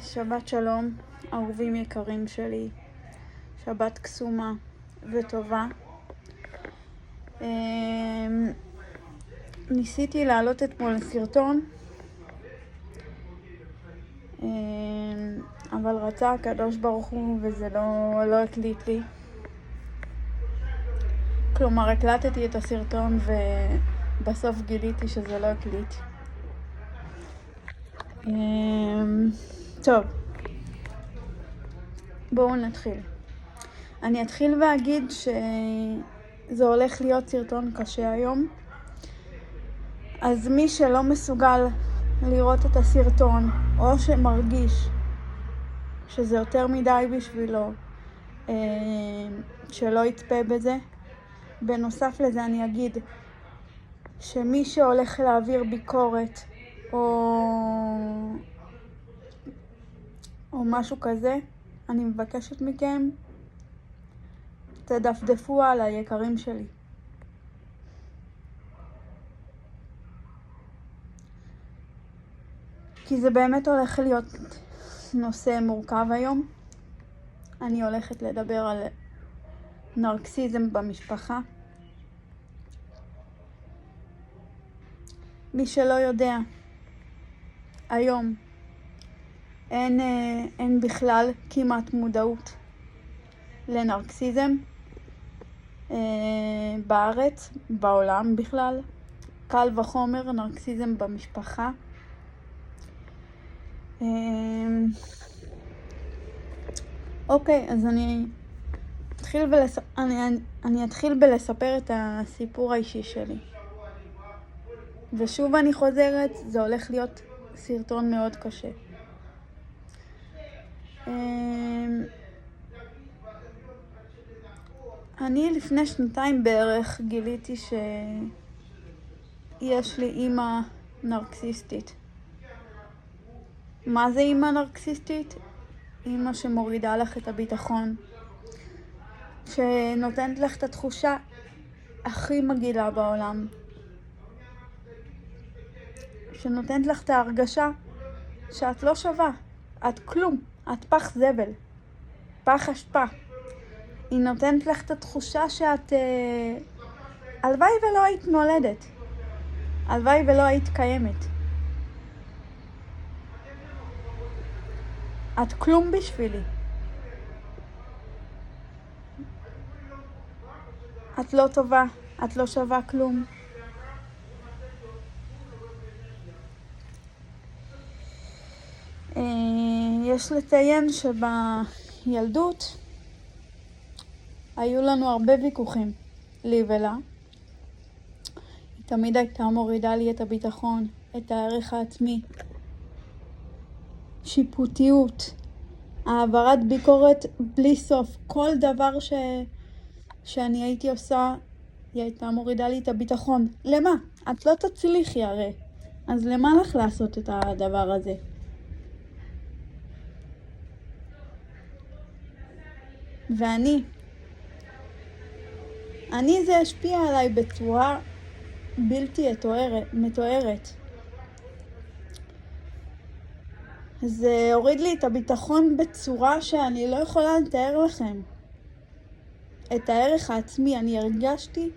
שבת שלום, אהובים יקרים שלי, שבת קסומה וטובה. ניסיתי להעלות אתמול סרטון, אבל רצה הקדוש ברוך הוא וזה לא הקליט לי. כלומר, הקלטתי את הסרטון ובסוף גיליתי שזה לא הקליט. טוב, בואו נתחיל. אני אתחיל ואגיד שזה הולך להיות סרטון קשה היום. אז מי שלא מסוגל לראות את הסרטון, או שמרגיש שזה יותר מדי בשבילו, שלא יצפה בזה. בנוסף לזה אני אגיד שמי שהולך להעביר ביקורת או משהו כזה, אני מבקשת מכם, תדפדפו על היקרים שלי. כי זה באמת הולך להיות נושא מורכב היום. אני הולכת לדבר על נרקסיזם במשפחה. מי שלא יודע, היום אין בכלל כמעט מודעות לנרקסיזם בארץ, בעולם בכלל. קל וחומר נרקסיזם במשפחה. אוקיי, אז אני אתחיל בלספר את הסיפור האישי שלי. ושוב אני חוזרת, זה הולך להיות סרטון מאוד קשה. אני לפני 2 בערך גיליתי שיש לי אימא נרקסיסטית. מה זה אימא נרקסיסטית? אימא שמורידה לך את הביטחון, שנותנת לך את התחושה הכי מגעילה בעולם, שנותנת לך את ההרגשה שאת לא שווה, את כלום, את פח זבל, פח אשפה. היא נותנת לך את התחושה שאת הלוואי ולא היית נולדת, הלוואי ולא היית קיימת. את כלום בשבילי. את לא טובה, את לא שווה כלום. יש לציין שבילדות היו לנו הרבה ויכוחים, לי ולה. היא תמיד הייתה מורידה לי את הביטחון, את הערך העצמי, שיפוטיות, העברת ביקורת בלי סוף. כל דבר שאני הייתי עושה, היא הייתה מורידה לי את הביטחון. למה? את לא תצליחי הרי. אז למה לך לעשות את הדבר הזה? ואני זה השפיע עליי בצורה בלתי מתוארת. זה הוריד לי את הביטחון בצורה שאני לא יכולה לתאר לכם. את הערך העצמי, אני הרגשתי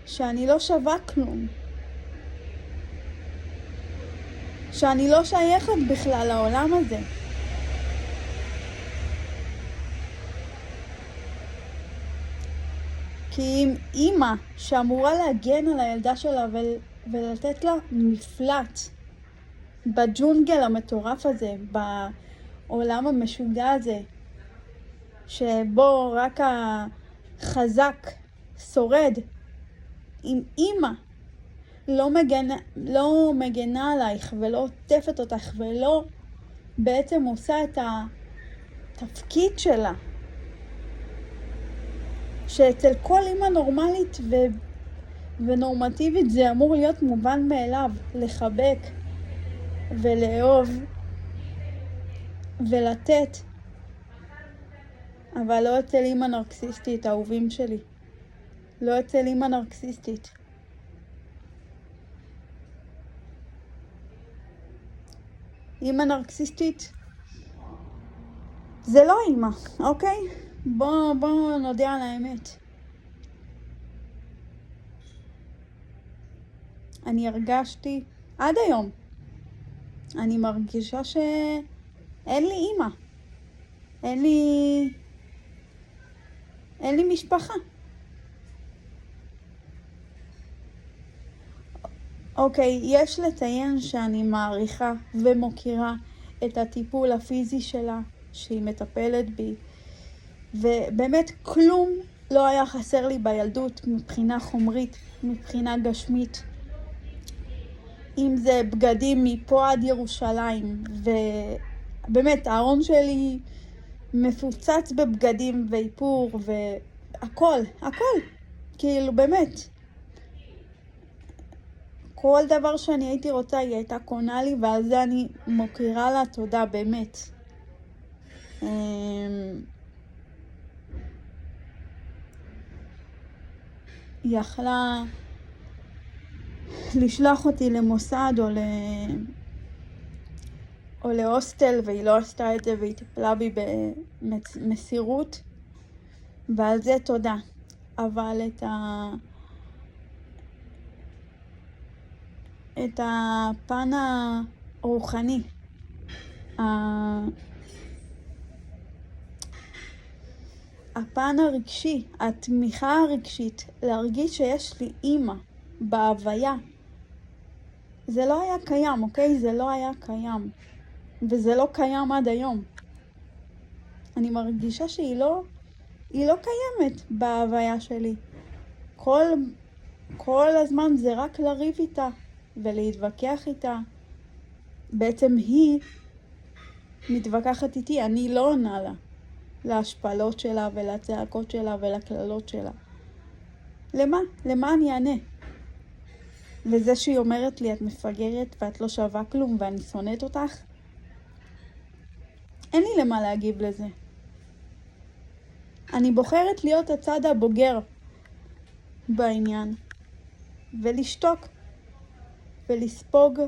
שאני לא שווה כלום. שאני לא שייכת בכלל לעולם הזה. כי אם אימא שאמורה להגן על הילדה שלה ולתת לה מפלט בג'ונגל המטורף הזה, בעולם המשוגע הזה, שבו רק החזק שורד, אם אימא לא מגנה עלייך ולא עוטפת אותך ולא בעצם עושה את התפקיד שלה, שאצל כל אימא נורמלית ונורמטיבית זה אמור להיות מובן מאליו, לחבק ולאהוב ולתת, אבל לא אצל אימא נרקסיסטית, אהובים שלי. לא אצל אימא נרקסיסטית. אימא נרקסיסטית זה לא אימא, אוקיי? בוא נודע על האמת. אני הרגשתי, עד היום, אני מרגישה שאין לי אימא. אין לי משפחה. אוקיי, יש לציין שאני מעריכה ומוקירה את הטיפול הפיזי שלה, שהיא מטפלת בי, ובאמת כלום לא היה חסר לי בילדות מבחינה חומרית, מבחינה גשמית. אם זה בגדים מפה עד ירושלים, ובאמת הארון שלי מפוצץ בבגדים ואיפור והכל, כאילו באמת. כל דבר שאני הייתי רוצה היא הייתה קונה לי, ועל זה אני מוקירה לה תודה באמת. היא יכלה לשלוח אותי למוסד או להוסטל, והיא לא עשתה את זה, והיא טיפלה בי במסירות, ועל זה תודה. אבל את הפן הרוחני, הפן הרגשי, התמיכה הרגשית, להרגיש שיש לי אימא בהוויה, זה לא היה קיים, אוקיי? זה לא היה קיים. וזה לא קיים עד היום. אני מרגישה שהיא לא קיימת בהוויה שלי. כל הזמן זה רק לריב איתה ולהתווכח איתה. בעצם היא מתווכחת איתי, אני לא עונה לה. להשפלות שלה ולצעקות שלה ולכללות שלה. למה? למה אני אענה? לזה שהיא אומרת לי, את מפגרת ואת לא שווה כלום ואני שונאת אותך? אין לי למה להגיב לזה. אני בוחרת להיות הצד הבוגר בעניין, ולשתוק, ולספוג.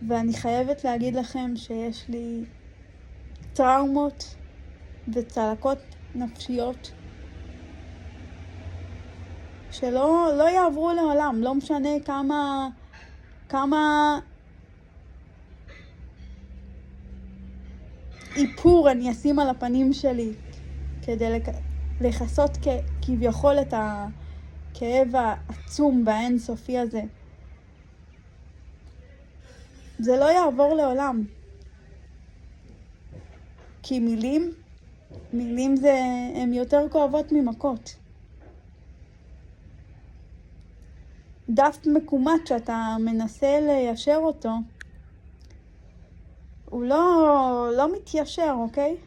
ואני חייבת להגיד לכם שיש לי טראומות וצלקות נפשיות שלא יעברו לעולם. לא משנה כמה איפור אני אשים על הפנים שלי כדי לחסות כביכול את הכאב העצום והאינסופי הזה. זה לא יעבור לעולם. כי מילים הם יותר כואבות ממכות. דף מקומט שאתה מנסה ליישר אותו, הוא לא מתיישר, אוקיי?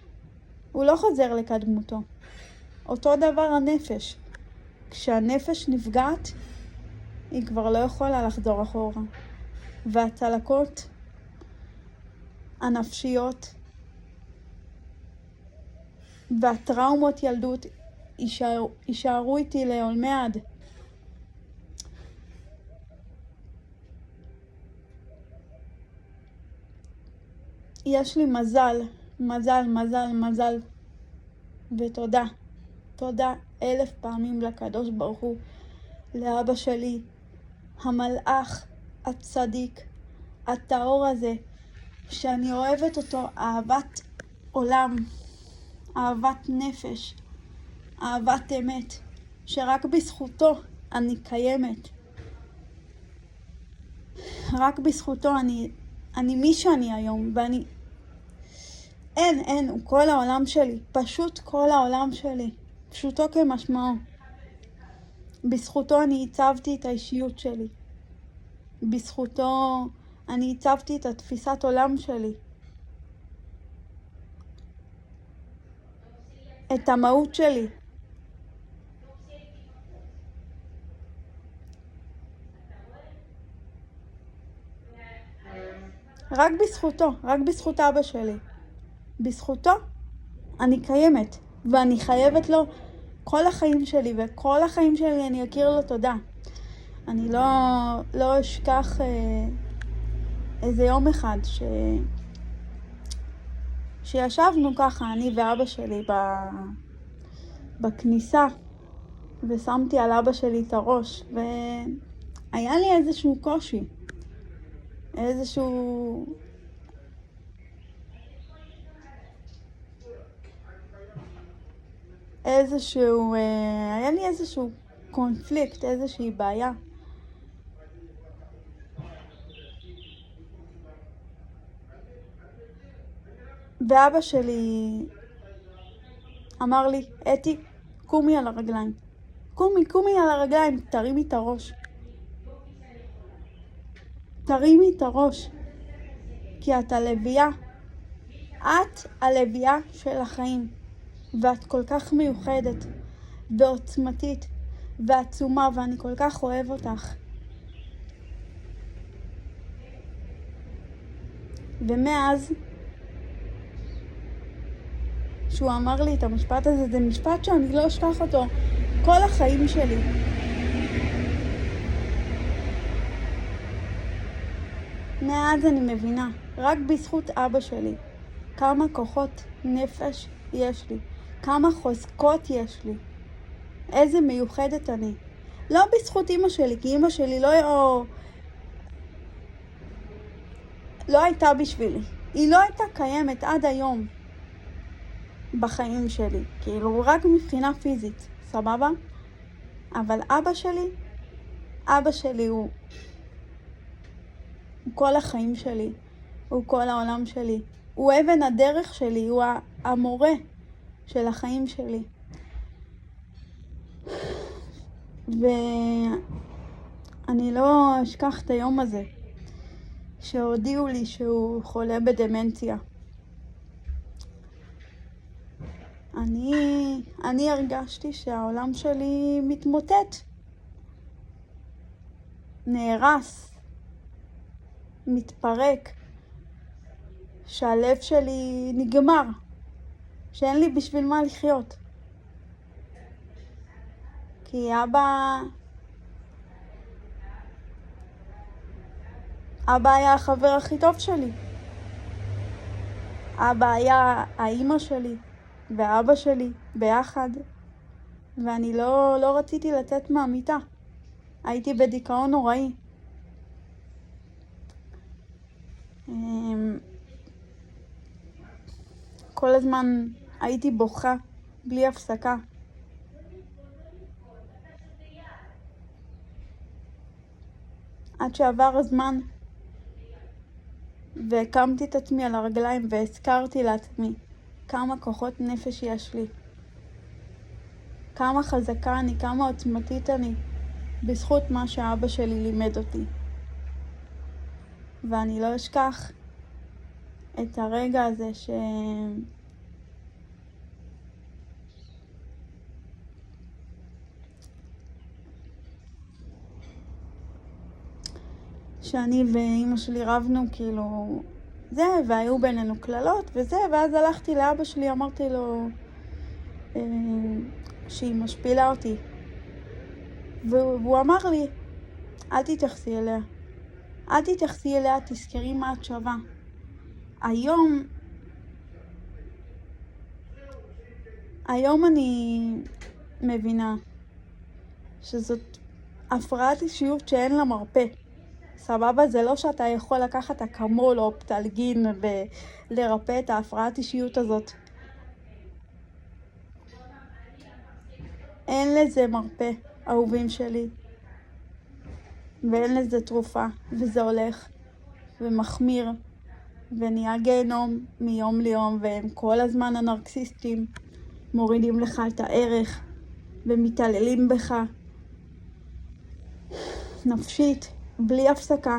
הוא לא חוזר לקדמותו. אותו דבר הנפש. כשהנפש נפגעת, היא כבר לא יכולה לחזור אחורה. והצלקות הנפשיות והטראומות ילדות יישארו איתי לעולמי עד. יש לי מזל, ותודה. תודה 1000 פעמים לקדוש ברוך הוא, לאבא שלי, המלאך, הצדיק, הטהור הזה, שאני אוהבת אותו אהבת עולם, אהבת נפש, אהבת אמת, שרק בזכותו אני קיימת. רק בזכותו אני מי שאני היום, ואני הוא כל העולם שלי, פשוט כל העולם שלי, פשוטו כמשמעו. בזכותו אני הצבתי את האישיות שלי, בזכותו אני הצבתי את התפיסת עולם שלי, את המהות שלי. רק בזכותו, רק בזכות אבא שלי. בזכותו אני קיימת, ואני חייבת לו כל החיים שלי, וכל החיים שלי אני אכיר לו תודה. אני לא אשכח איזה יום אחד שישבנו ככה, אני ואבא שלי בכניסה, ושמתי על אבא שלי את הראש, והיה לי איזשהו קושי, היה לי איזשהו קונפליקט, איזושהי בעיה. ואבא שלי אמר לי, אתי, קומי על הרגליים. קומי על הרגליים, תרימי את הראש. תרימי את הראש. כי את הלוויה. את הלוויה של החיים. ואת כל כך מיוחדת, ועוצמתית, ועצומה, ואני כל כך אוהב אותך. ומאז, שהוא אמר לי את המשפט הזה, זה משפט שאני לא אשכח אותו כל החיים שלי. מאז אני מבינה, רק בזכות אבא שלי, כמה כוחות נפש יש לי, כמה חוזקות יש לי, איזה מיוחדת אני. לא בזכות אמא שלי, כי אמא שלי לא הייתה בשבילי. היא לא הייתה קיימת עד היום בחיים שלי, כאילו רק מבחינה פיזית, סבבה? אבל אבא שלי הוא כל החיים שלי, הוא כל העולם שלי, הוא אבן הדרך שלי, הוא המורה של החיים שלי. ואני לא אשכח את היום הזה שהודיעו לי שהוא חולה בדמנציה. אני הרגשתי שהעולם שלי מתמוטט, נהרס, מתפרק, שהלב שלי נגמר, שאין לי בשביל מה לחיות. כי אבא היה החבר הכי טוב שלי. אבא היה האמא שלי ואבא שלי ביחד, ואני לא רציתי לצאת מהמיטה. הייתי בדיכאון נוראי. כל הזמן הייתי בוכה בלי הפסקה. עד שעבר הזמן והקמתי את עצמי על הרגליים והזכרתי לעצמי כמה כוחות נפש יש לי, כמה חזקה אני, כמה עוצמתית אני, בזכות מה שאבא שלי לימד אותי. ואני לא אשכח את הרגע הזה שאני ואמא שלי רבנו, כאילו זה, והיו בינינו כללות וזה, ואז הלכתי לאבא שלי, אמרתי לו שהיא משפילה אותי, והוא אמר לי, אל תתייחסי אליה, אל תתייחסי אליה, תזכרי מה את שווה. היום אני מבינה שזאת הפרעת אישיות שאין לה מרפא. סבבה? זה לא שאתה יכול לקחת אקמול או פטלגין ולרפא את ההפרעת אישיות הזאת. אין לזה מרפא, אהובים שלי. ואין לזה תרופה, וזה הולך ומחמיר ונהיה גיהנום מיום ליום, והם כל הזמן הנרקסיסטים מורידים לך את הערך ומתעללים בך נפשית בלי הפסקה,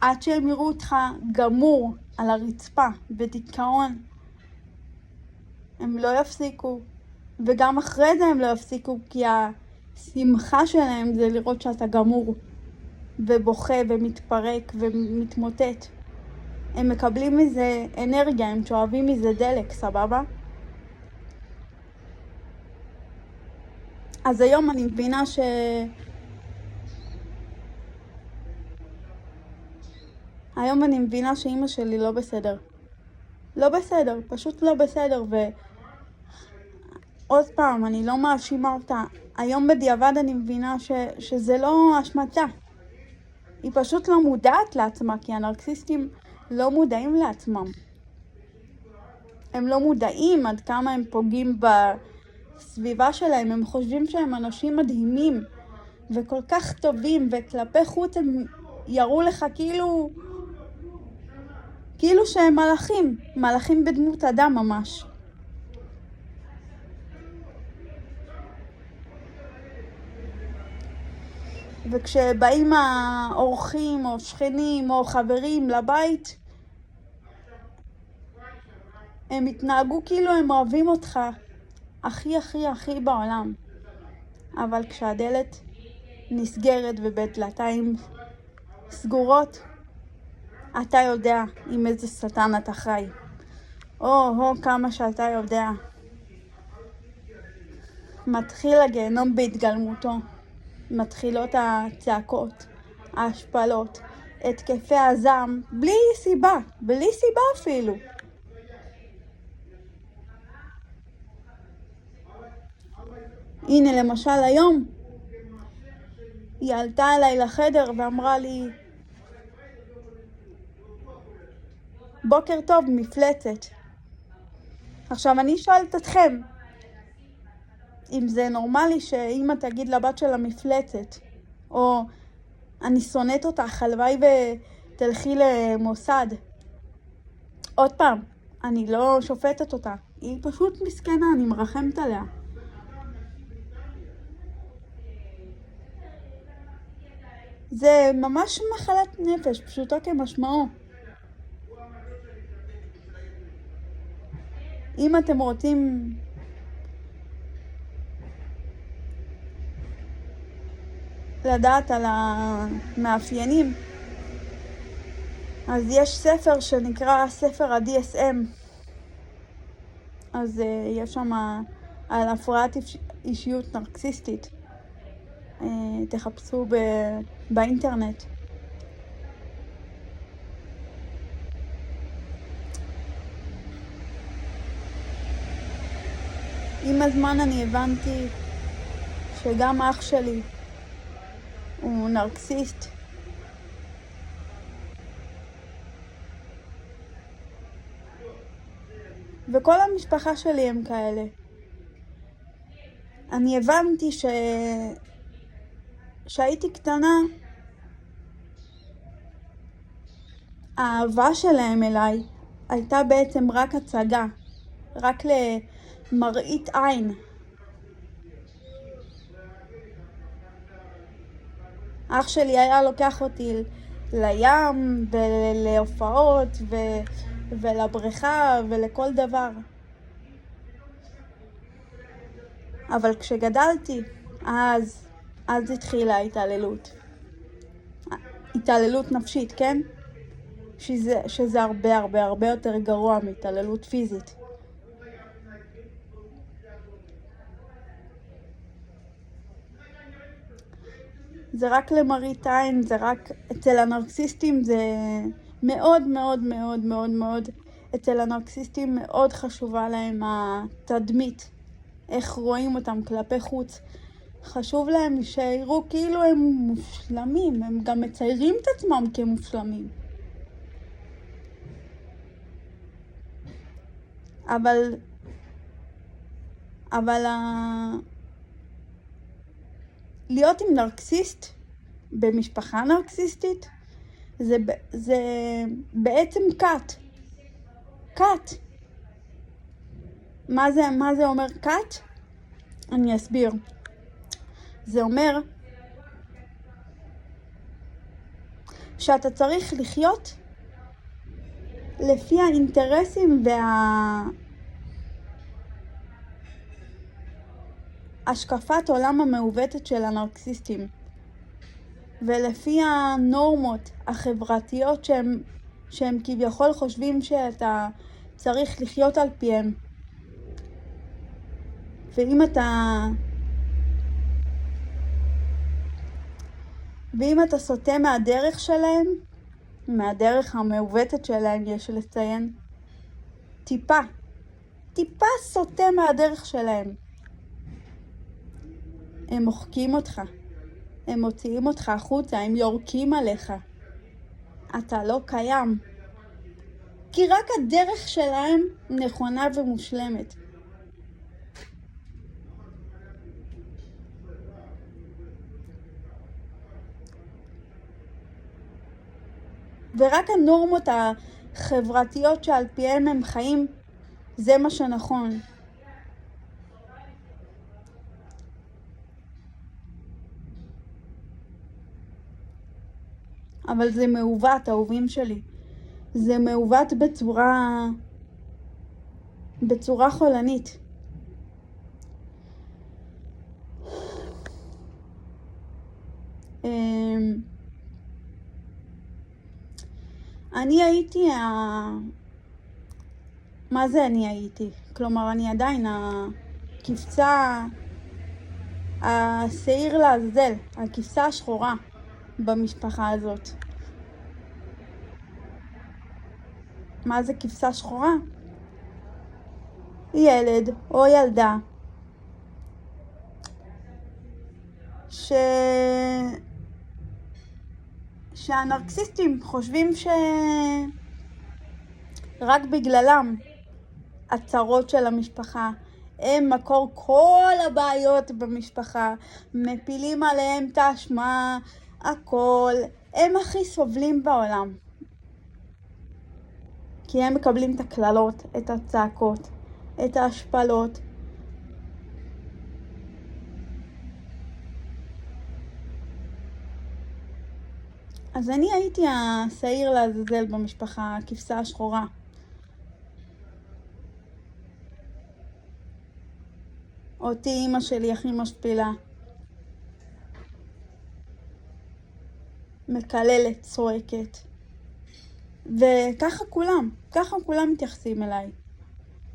עד שהם יראו אותך גמור על הרצפה בדיכאון. הם לא יפסיקו, וגם אחרי זה הם לא יפסיקו, כי השמחה שלהם זה לראות שאתה גמור ובוכה ומתפרק ומתמוטט. הם מקבלים מזה אנרגיה, הם שואבים מזה דלק, סבבה? אז היום אני מבינה היום אני מבינה שאמא שלי לא בסדר. לא בסדר, פשוט לא בסדר, ועוד פעם, אני לא מאשימה אותה. היום בדיעבד אני מבינה שזה לא אשמתה. היא פשוט לא מודעת לעצמה, כי הנרקסיסטים לא מודעים לעצמם. הם לא מודעים עד כמה הם פוגעים בסביבה שלהם. הם חושבים שהם אנשים מדהימים וכל כך טובים, וכלפי חוץ הם יראו לך כאילו שהם מלאכים בדמות אדם ממש. וכשבאים האורחים או שכנים או חברים לבית, הם התנהגו כאילו הם אוהבים אותך הכי הכי הכי בעולם. אבל כשהדלת נסגרת ובדלתיים סגורות, אתה יודע עם איזה שטן אתה חי. כמה שאתה יודע. מתחיל הגיהנום בהתגלמותו. מתחילות הצעקות, ההשפלות, התקפי הזעם, בלי סיבה אפילו. הנה למשל היום, היא עלתה אליי לחדר ואמרה לי, בוקר טוב, מפלצת. עכשיו אני שואלת אתכם, אם זה נורמלי שאמא תגיד לבת שלה מפלצת, או אני שונאת אותך, הלוואי ותלכי למוסד. עוד פעם, אני לא שופטת אותה, היא פשוט מסכנה, אני מרחמת עליה. זה ממש מחלת נפש, פשוטו כמשמעו. אם אתם רוצים לדעת על המאפיינים, אז יש ספר שנקרא ספר ה-DSM. אז יש שם על הפרעת אישיות נרקסיסטית. תחפשו באינטרנט. עם הזמן אני הבנתי שגם אח שלי הוא נרקסיסט. וכל המשפחה שלי הם כאלה. אני הבנתי שהייתי קטנה, האהבה שלהם אליי הייתה בעצם רק הצגה, רק למראית עין. אח שלי היה לוקח אותי לים ולהופעות ולבריכה ולכל דבר. אבל כשגדלתי, אז התחילה ההתעללות. התעללות נפשית, כן? שזה הרבה הרבה הרבה יותר גרוע מהתעללות פיזית. זה רק למראית עין, זה רק אצל הנרקסיסטים, זה מאוד מאוד מאוד מאוד מאוד, אצל הנרקסיסטים מאוד חשובה להם התדמית, איך רואים אותם כלפי חוץ. חשוב להם שיראו כאילו הם מושלמים, הם גם מציירים את עצמם כמושלמים. אבל להיות עם נרקסיסט במשפחה נרקסיסטית זה בעצם קאט. מה זה אומר קאט? אני אסביר. זה אומר שאתה צריך לחיות לפי האינטרסים השקפת עולם המעוותת של הנרקסיסטים, ולפי הנורמות החברתיות שהם כביכול חושבים שאתה צריך לחיות על פיהם. ואם אתה סוטה מהדרך שלהם, מהדרך המעוותת שלהם, יש לציין, טיפה סוטה מהדרך שלהם. הם מוחקים אותך, הם מוציאים אותך החוצה, הם יורקים עליך. אתה לא קיים. כי רק הדרך שלהם נכונה ומושלמת. ורק הנורמות החברתיות שעל פיהם הם חיים, זה מה שנכון. אבל זה מעוות, אהובים שלי. זה מעוות בצורה חולנית. אני הייתי מה זה אני הייתי? כלומר, אני עדיין הכבשה, השעיר לעזאזל, הכבשה השחורה במשפחה הזאת. מה זה כבשה שחורה? ילד או ילדה שהנרקסיסטים חושבים שרק בגללם הצרות של המשפחה הם מקור כל הבעיות במשפחה, מפילים עליהם את האשמה, הכל, הם הכי סובלים בעולם. כי הם מקבלים את הכללות, את הצעקות, את ההשפלות. אז אני הייתי השעיר לעזאזל במשפחה, הכבשה השחורה. אותי אמא שלי הכי משפילה. מקללת, צועקת. וככה כולם מתייחסים אליי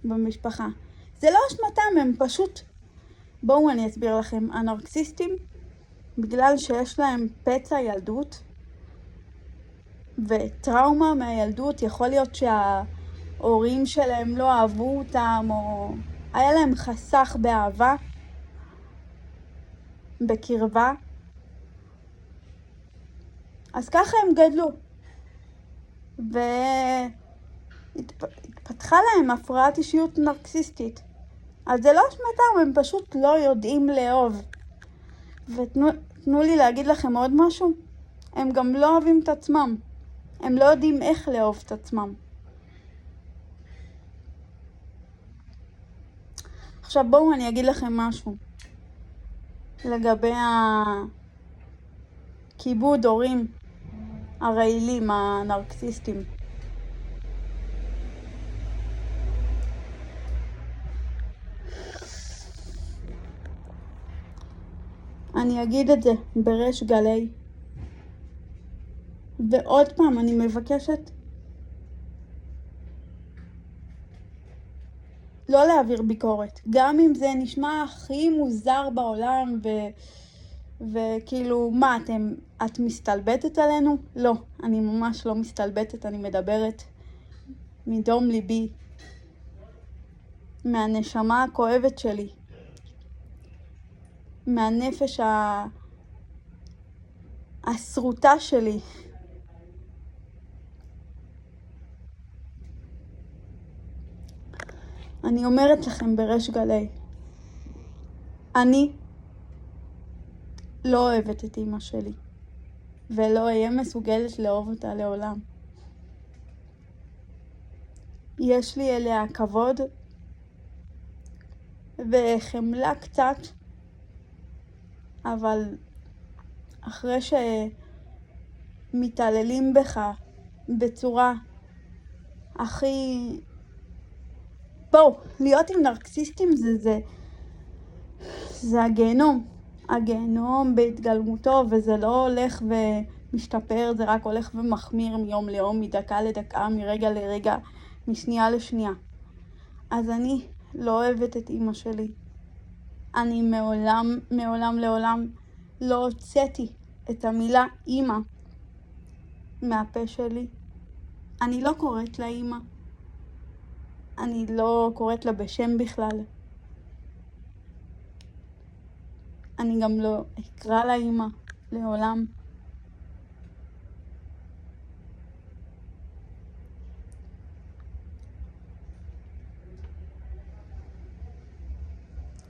במשפחה. זה לא אשמתם, הם פשוט... בואו אני אסביר לכם. הנרקסיסטים, בגלל שיש להם פצע ילדות וטראומה מהילדות, יכול להיות שההורים שלהם לא אהבו אותם, או היה להם חסך באהבה, בקרבה. אז ככה הם גדלו. והתפתחה להם הפרעת אישיות נרקסיסטית. אז זה לא אשמתם, הם פשוט לא יודעים לאהוב. ותנו לי להגיד לכם עוד משהו. הם גם לא אוהבים את עצמם. הם לא יודעים איך לאהוב את עצמם. עכשיו בואו אני אגיד לכם משהו. לגבי הכיבוד הורים הרעילים, הנרקסיסטים. אני אגיד את זה בריש גלי. ועוד פעם אני מבקשת לא להעביר ביקורת. גם אם זה נשמע הכי מוזר בעולם וכאילו, מה, את מסתלבטת עלינו? לא, אני ממש לא מסתלבטת, אני מדברת מדום ליבי, מהנשמה הכואבת שלי, מהנפש הסרוטה שלי. אני אומרת לכם בריש גלי, אני לא אוהבת את אמא שלי, ולא אהיה מסוגלת לאהוב אותה לעולם. יש לי אליה כבוד וחמלה קצת, אבל אחרי שמתעללים בך בצורה הכי... בואו, להיות עם נרקסיסטים זה הגיהנום בהתגלמותו, וזה לא הולך ומשתפר, זה רק הולך ומחמיר מיום ליום, מדקה לדקה, מרגע לרגע, משנייה לשנייה. אז אני לא אוהבת את אמא שלי. אני מעולם לא הוצאתי את המילה אמא מהפה שלי. אני לא קוראת לה אמא. אני לא קוראת לה בשם בכלל. אני גם לא אקרא לה אמא לעולם.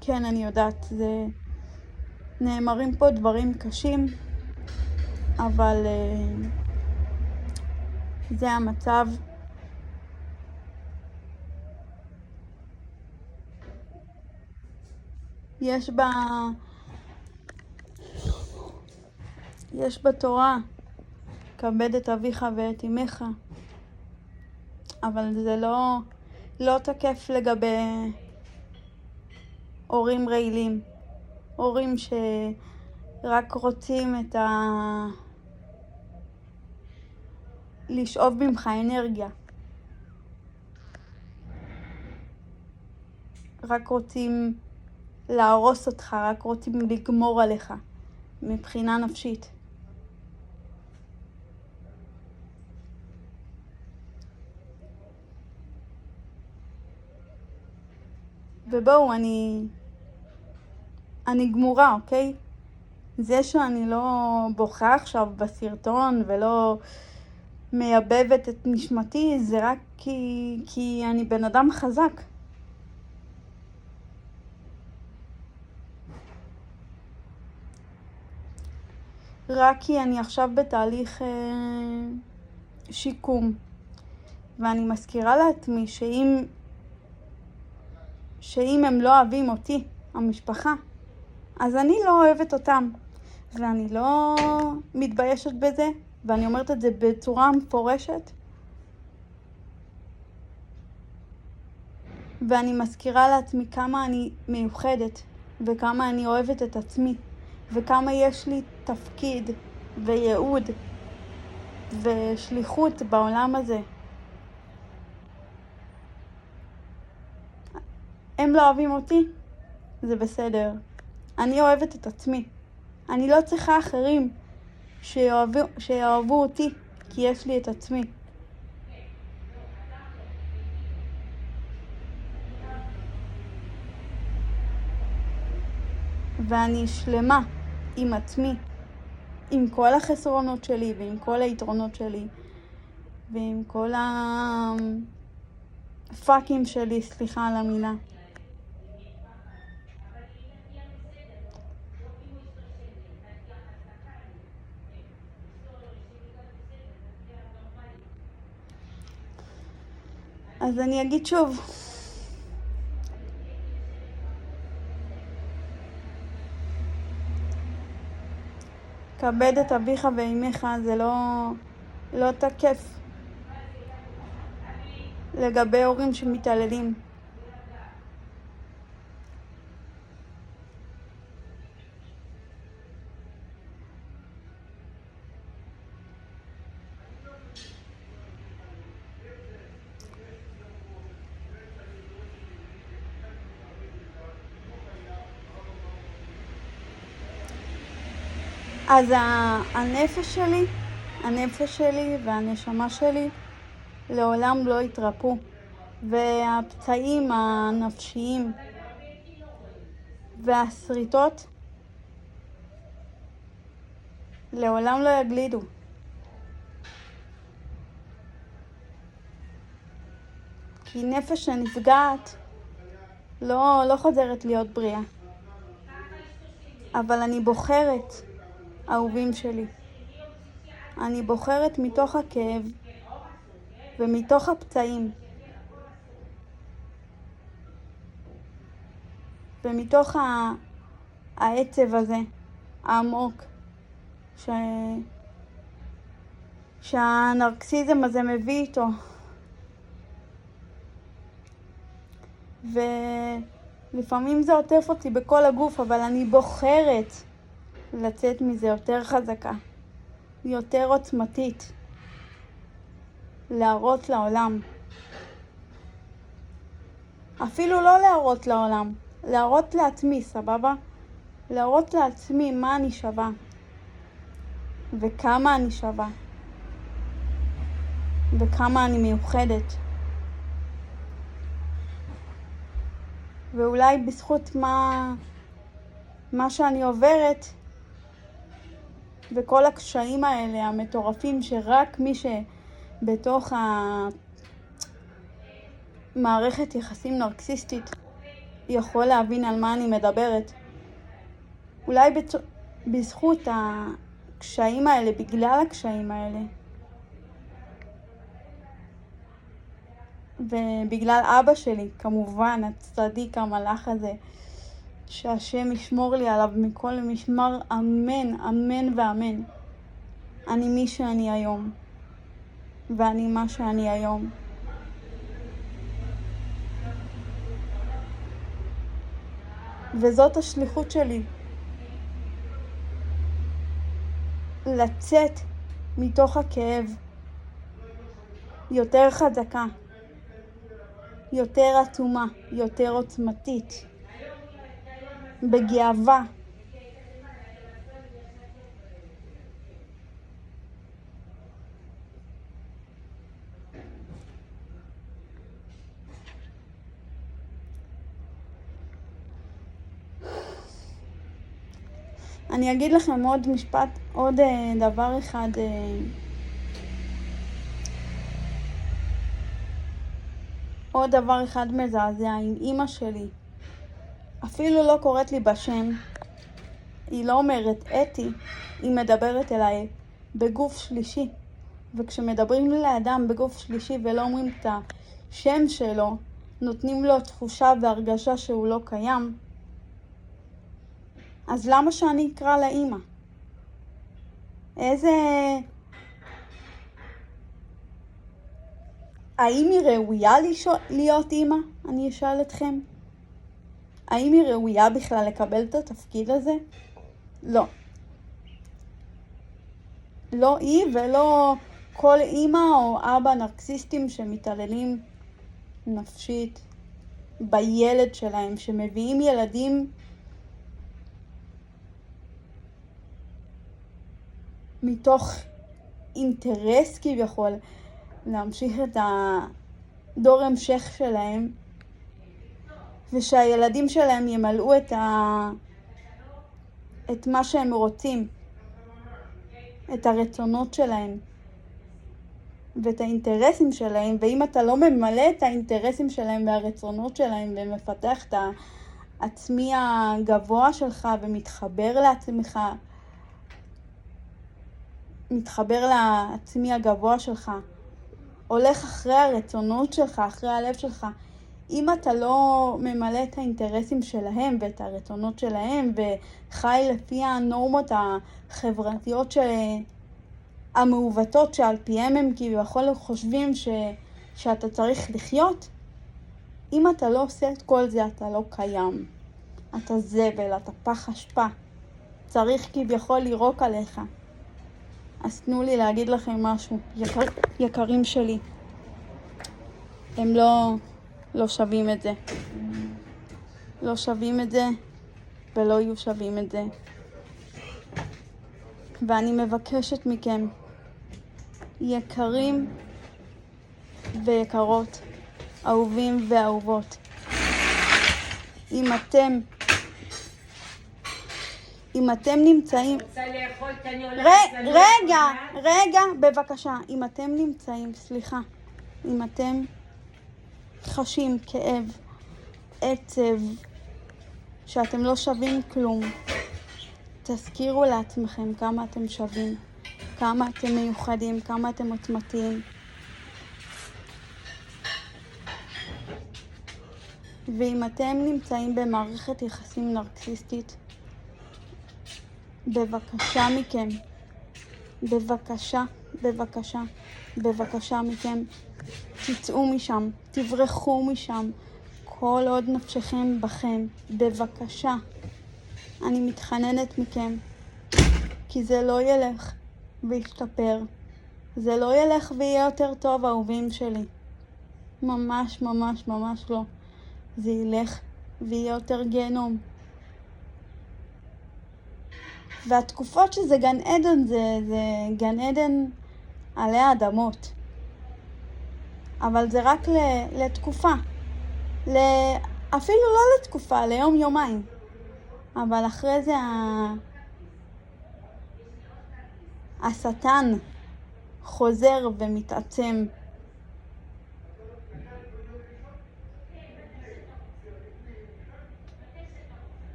כן, אני יודעת, נאמרים פה דברים קשים, אבל זה המצב. יש בתורה, כבד את אביך ואת אמך, אבל זה לא תקף לגבי הורים רעילים, הורים שרק רוצים לשאוב ממך אנרגיה, רק רוצים להרוס אותך, רק רוצים לגמור עליך מבחינה נפשית. ובואו, אני גמורה, אוקיי? זה שאני לא בוכה עכשיו בסרטון ולא מייבבת את נשמתי, זה רק כי אני בן אדם חזק. רק כי אני עכשיו בתהליך שיקום, ואני מזכירה לעצמי שאם הם לא אוהבים אותי, המשפחה, אז אני לא אוהבת אותם, ואני לא מתביישת בזה, ואני אומרת את זה בצורה מפורשת. ואני מזכירה לעצמי כמה אני מיוחדת, וכמה אני אוהבת את עצמי, וכמה יש לי תפקיד וייעוד ושליחות בעולם הזה. הם לא אוהבים אותי, זה בסדר. אני אוהבת את עצמי. אני לא צריכה אחרים שיאהבו אותי, כי יש לי את עצמי. ואני שלמה עם עצמי, עם כל החסרונות שלי ועם כל היתרונות שלי ועם כל הפאקים שלי, סליחה על המילה. אז אני אגיד שוב, כבד את אביך ואמך, זה לא תקף לגבי הורים שמתעללים. אז הנפש שלי והנשמה שלי לעולם לא יתרפו, והפצעים הנפשיים והשריטות לעולם לא יגלידו. כי נפש שנפגעת לא חוזרת להיות בריאה. אבל אני בוחרת, אהובים שלי, אני בוחרת מתוך הכאב ומתוך הפצעים ומתוך העצב הזה העמוק שהנרקסיזם הזה מביא איתו, ולפעמים זה עוטף אותי בכל הגוף, אבל אני בוחרת לצאת מזה יותר חזקה, יותר עוצמתית, להראות לעולם. אפילו לא להראות לעולם, להראות לעצמי, סבבה? להראות לעצמי מה אני שווה וכמה אני שווה. וכמה אני מיוחדת. ואולי בזכות מה שאני עוברת, וכל הקשיים האלה המטורפים שרק מי שבתוך המערכת יחסים נרקסיסטית יכול להבין על מה אני מדברת. אולי בזכות הקשיים האלה, בגלל הקשיים האלה, ובגלל אבא שלי, כמובן, הצדיק המלאך הזה, שהשם ישמור לי עליו מכל משמר, אמן, אמן ואמן. אני מי שאני היום, ואני מה שאני היום. וזאת השליחות שלי, לצאת מתוך הכאב יותר חזקה, יותר עצומה, יותר עוצמתית, בגאווה. אני אגיד לכם עוד משפט, עוד דבר אחד. עוד דבר אחד מזעזע עם אמא שלי. אפילו לא קוראת לי בשם. היא לא אומרת אתי, היא מדברת אליי בגוף שלישי. וכשמדברים לאדם בגוף שלישי ולא אומרים את השם שלו, נותנים לו תחושה והרגשה שהוא לא קיים. אז למה שאני אקרא לאמא? האם היא ראויה להיות אמא? אני אשאל אתכם. האם היא ראויה בכלל לקבל את התפקיד הזה? לא. לא היא ולא כל אמא או אבא נרקסיסטים שמתעללים נפשית בילד שלהם, שמביאים ילדים מתוך אינטרס כביכול להמשיך את הדור המשך שלהם, ושהילדים שלהם ימלאו את מה שהם רוצים, את הרצונות שלהם ואת האינטרסים שלהם. ואם אתה לא ממלא את האינטרסים שלהם והרצונות שלהם ומפתח את העצמי הגבוה שלך ומתחבר לעצמך, מתחבר לעצמי הגבוה שלך, הולך אחרי הרצונות שלך, אחרי הלב שלך, אם אתה לא ממלא את האינטרסים שלהם ואת הרצונות שלהם וחי לפי הנורמות החברתיות המעוותות שעל פיהם הם כביכול חושבים שאתה צריך לחיות, אם אתה לא עושה את כל זה אתה לא קיים. אתה זבל, אתה פח אשפה. צריך כביכול לירוק עליך. אז תנו לי להגיד לכם משהו, יקרים שלי. הם לא שווים את זה. לא שווים את זה ולא יהיו שווים את זה. ואני מבקשת מכם, יקרים ויקרות, אהובים ואהובות, אם אתם נמצאים... רגע, בבקשה. אם אתם נמצאים, סליחה, אם אתם חשים כאב, עצב, שאתם לא שווים כלום, תזכירו לעצמכם כמה אתם שווים, כמה אתם מיוחדים, כמה אתם עוצמתיים. ואם אתם נמצאים במערכת יחסים נרקסיסטית, בבקשה מכם, בבקשה מכם, תצאו משם, תברחו משם, כל עוד נפשכם בכם, בבקשה. אני מתחננת מכם, כי זה לא ילך וישתפר, זה לא ילך ויהיה יותר טוב, אהובים שלי. ממש ממש ממש לא. זה ילך ויהיה יותר גיהנום. והתקופות שזה גן עדן, זה גן עדן עלי האדמות. אבל זה רק לתקופה. אפילו לא לתקופה, ליום יומיים. אבל אחרי זה השטן חוזר ומתעצם.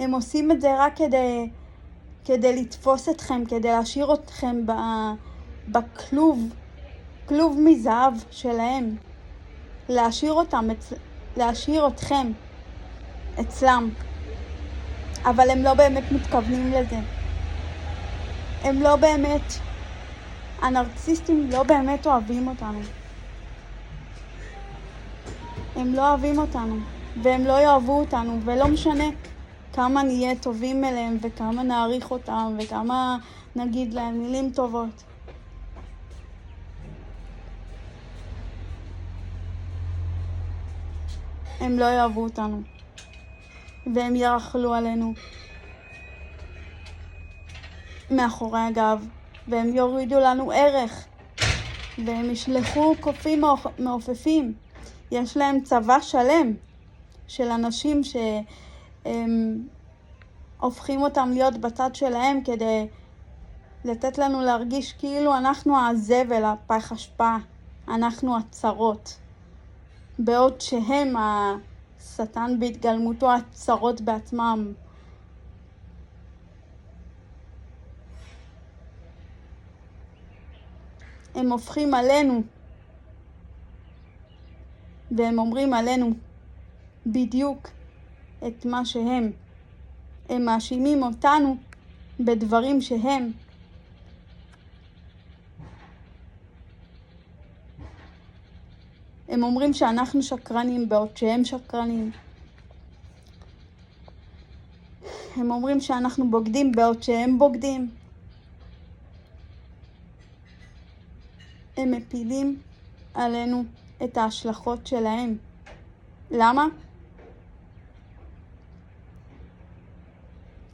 הם עושים את זה רק כדי לתפוס אתכם, כדי להשאיר אתכם בכלוב מזהב שלהם. להשאיר אתכם אצלם. אבל הם לא באמת מתכוונים לזה. הם לא באמת, הנרקסיסטים לא באמת אוהבים אותנו. הם לא אוהבים אותנו, והם לא יאהבו אותנו, ולא משנה כמה נהיה טובים אליהם, וכמה נעריך אותם, וכמה נגיד להם מילים טובות. הם לא יאהבו אותנו, והם ירחלו עלינו מאחורי הגב, והם יורידו לנו ערך, והם ישלחו קופים מעופפים. יש להם צבא שלם של אנשים הופכים אותם להיות בצד שלהם כדי לתת לנו להרגיש כאילו אנחנו הזבל, הפח אשפה, אנחנו הצרות. בעוד שהם השטן בהתגלמותו הצרות בעצמם. הם הופכים עלינו, והם אומרים עלינו בדיוק את מה שהם. הם מאשימים אותנו בדברים שהם. הם אומרים שאנחנו שקרנים בעוד שהם שקרנים. הם אומרים שאנחנו בוגדים בעוד שהם בוגדים. הם מפילים עלינו את ההשלכות שלהם. למה?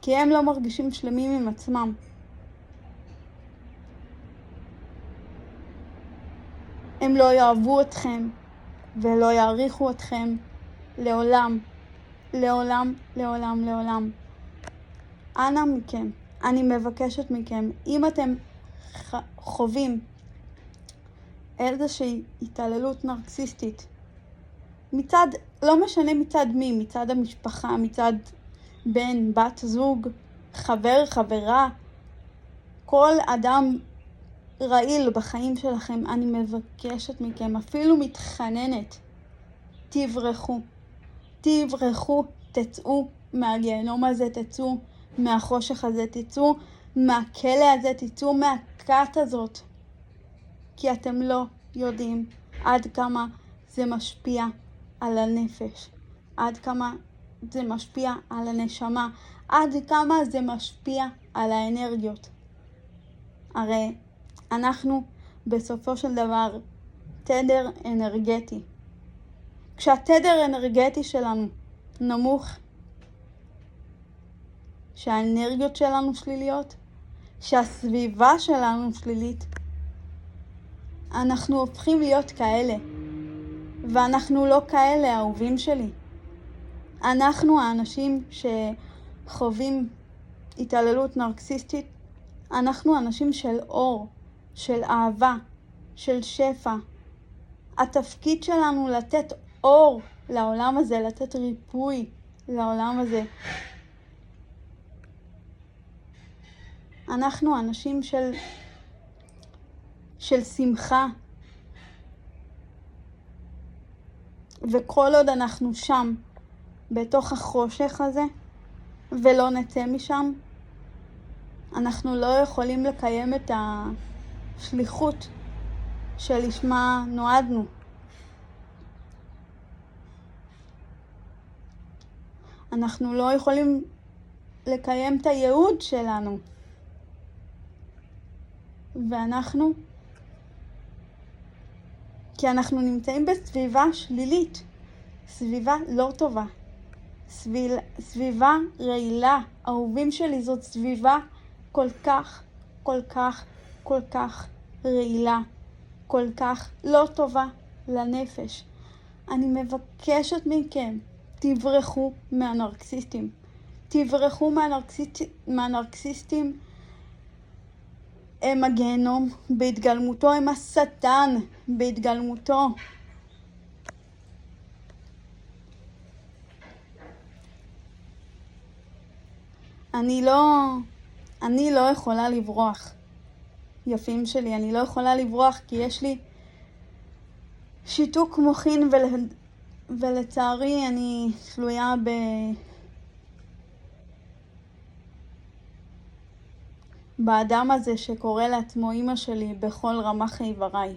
כי הם לא מרגישים שלמים עם עצמם. הם לא יאהבו אתכם ולא יעריכו אתכם לעולם, לעולם, לעולם, לעולם. אנא מכם, אני מבקשת מכם, אם אתם חווים איזושהי התעללות נרקסיסטית, מצד, לא משנה מצד מי, מצד המשפחה, מצד בן, בת, זוג, חבר, חברה, כל אדם רעיל בחיים שלכם, אני מבקשת מכם, אפילו מתחננת, תברחו, תצאו מהגיהנום הזה, תצאו מהחושך הזה, תצאו מהכלא הזה, תצאו מהכת הזאת, כי אתם לא יודעים עד כמה זה משפיע על הנפש, עד כמה זה משפיע על הנשמה, עד כמה זה משפיע על האנרגיות. הרי אנחנו בסופו של דבר תדר אנרגטי. כשהתדר האנרגטי שלנו נמוך, שהאנרגיות שלנו שליליות, שהסביבה שלנו שלילית, אנחנו הופכים להיות כאלה. ואנחנו לא כאלה, אהובים שלי. אנחנו האנשים שחווים התעללות נרקסיסטית, אנחנו אנשים של אור, של אהבה, של שפע. התפקיד שלנו לתת אור לעולם הזה, לתת ריפוי לעולם הזה. אנחנו אנשים של שמחה. וכל עוד אנחנו שם, בתוך החושך הזה, ולא נצא משם, אנחנו לא יכולים לקיים את השליחות שלשמה נועדנו. אנחנו לא יכולים לקיים את הייעוד שלנו. כי אנחנו נמצאים בסביבה שלילית, סביבה לא טובה, סביבה רעילה. אהובים שלי, זאת סביבה כל כך רעילה. כל כך לא טובה לנפש. אני מבקשת מכם, תברחו מהנרקסיסטים. תברחו מהנרקסיסטים. הם הגיהנום בהתגלמותו, הם השטן בהתגלמותו. אני לא יכולה לברוח. יפים שלי, אני לא יכולה לברוח כי יש לי שיתוק מוחין ולצערי אני תלויה באדם הזה שקורא לעצמו אמא שלי בכל רמ"ח איבריי.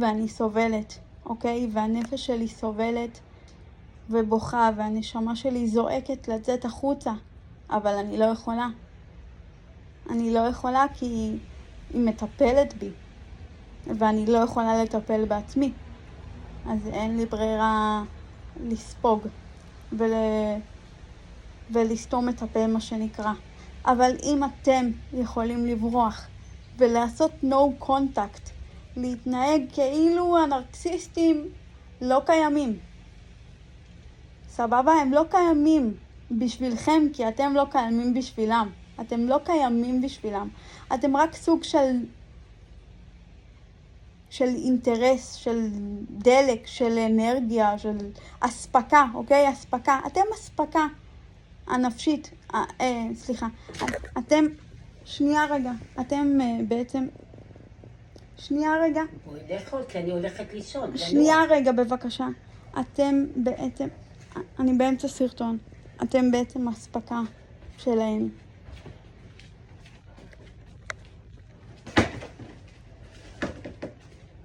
ואני סובלת, אוקיי? והנפש שלי סובלת ובוכה, והנשמה שלי זועקת לצאת החוצה, אבל אני לא יכולה. אני לא יכולה כי היא מטפלת בי, ואני לא יכולה לטפל בעצמי. אז אין לי ברירה לספוג ולסתום את הפה, מה שנקרא. אבל אם אתם יכולים לברוח ולעשות no contact, להתנהג כאילו הנרקסיסטים לא קיימים. סבבה? הם לא קיימים בשבילכם כי אתם לא קיימים בשבילם. אתם לא קיימים בשבילם. אתם רק סוג של אינטרס, של דלק, של אנרגיה, של אספקה, אוקיי? אספקה. אתם אספקה הנפשית. סליחה. אתם, שנייה רגע. אתם בעצם... שנייה רגע. הוא ילך עוד כי אני הולכת לישון. שנייה רגע בבקשה. אתם בעצם... אני באמצע סרטון. אתם בעצם אספקה שלהם.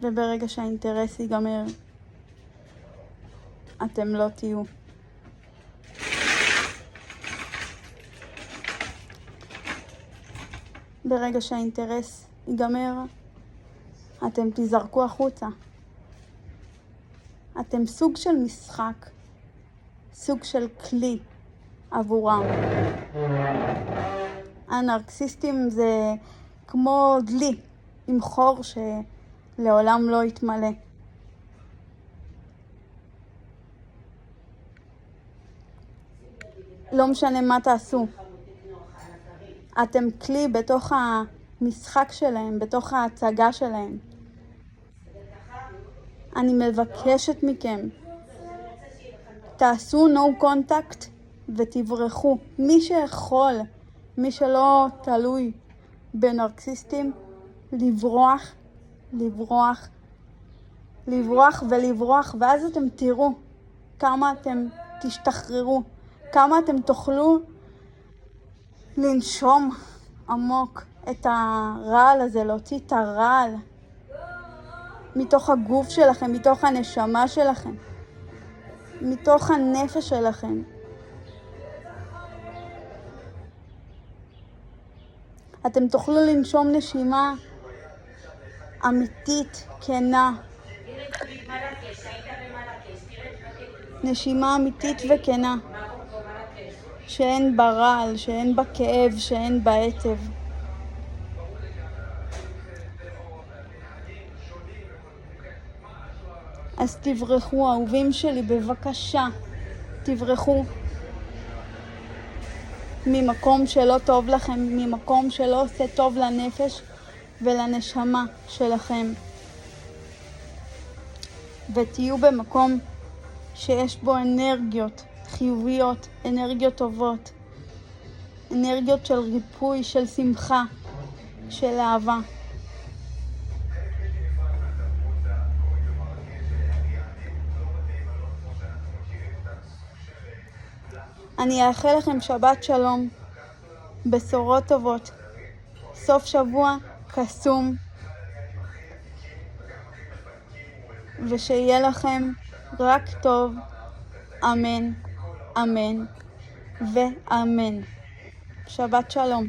וברגע שהאינטרס ייגמר, אתם לא תהיו. ברגע שהאינטרס ייגמר, אתם תזרקו החוצה. אתם סוג של משחק, סוג של כלי עבורם. הנרקסיסטים זה כמו דלי עם חור שלעולם לא יתמלא. לא משנה מה תעשו. אתם כלי בתוך המשחק שלהם, בתוך ההצגה שלהם. אני מבקשת מכם, תעשו no contact ותברחו. מי שיכול, מי שלא תלוי בנרקסיסטים, לברוח, לברוח, לברוח ולברוח, ואז אתם תראו כמה אתם תשתחררו, כמה אתם תוכלו לנשום עמוק את הרעל הזה, להוציא את הרעל מתוך הגוף שלכם, מתוך הנשמה שלכם, מתוך הנפש שלכם. אתם תוכלו לנשום נשימה אמיתית, כנה. נשימה אמיתית וכנה. שאין בה רעל, שאין בה כאב, שאין בה עצב. אז תברחו, אהובים שלי, בבקשה. תברחו ממקום שלא טוב לכם, ממקום שלא עושה טוב לנפש ולנשמה שלכם. ותהיו במקום שיש בו אנרגיות חיוביות, אנרגיות טובות, אנרגיות של ריפוי, של שמחה, של אהבה. אני אאחל לכם שבת שלום, בשורות טובות, סוף שבוע קסום, ושיהיה לכם רק טוב, אמן, אמן ואמן. שבת שלום.